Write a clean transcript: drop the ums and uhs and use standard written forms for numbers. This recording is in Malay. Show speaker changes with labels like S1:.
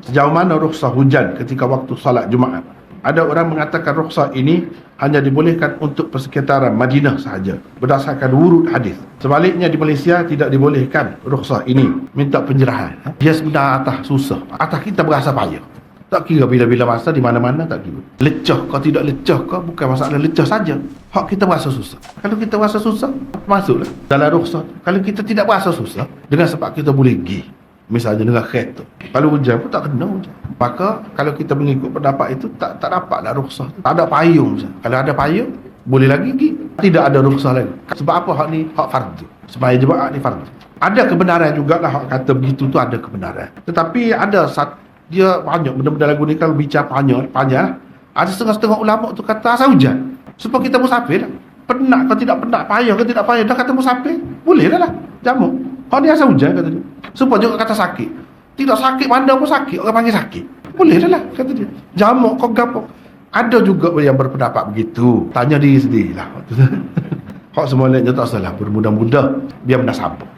S1: Sejauh mana rukhsah hujan ketika waktu salat Jumaat? Ada orang mengatakan rukhsah ini hanya dibolehkan untuk persekitaran Madinah sahaja berdasarkan urut hadis. Sebaliknya di Malaysia tidak dibolehkan rukhsah ini. Minta pencerahan. Dia sebenarnya atas susah. Atas kita berasa payah. Tak kira bila-bila masa di mana-mana tak kira. Lecah kau tidak lecah kau bukan masalah lecah saja. Hak kita berasa susah. Kalau kita berasa susah, masuklah dalam rukhsah. Kalau kita tidak berasa susah, dengan sebab kita boleh pergi. Misalnya dengan kereta. Kalau hujan pun tak kena hujan. Maka kalau kita mengikut pendapat itu tak dapatlah rukhsah. Tak ada payung. Kalau ada payung boleh lagi pergi. Tidak ada rukhsah lagi. Sebab apa hak ni? Hak fardu. Sembahyang jemaah ni fardu. Ada kebenaran jugalah hak kata begitu tu ada kebenaran. Tetapi ada dia banyak benda-benda lagu ni kalau bicara panjang. Ada setengah-setengah ulama tu kata asal hujan. Supaya kita musafir lah. Penat kau tidak penat, payah kau tidak payah. Dah kata musafir, boleh lah jamu. Kau ni asal hujan kata dia. Supaya juga kata sakit. Tidak sakit mana pun sakit. Orang panggil sakit. Boleh lah kata dia. Jamu kau gapo. Ada juga yang berpendapat begitu. Tanya diri sendiri lah. Hak semua lainnya tak salah. Bermudah-mudah dia menasabah.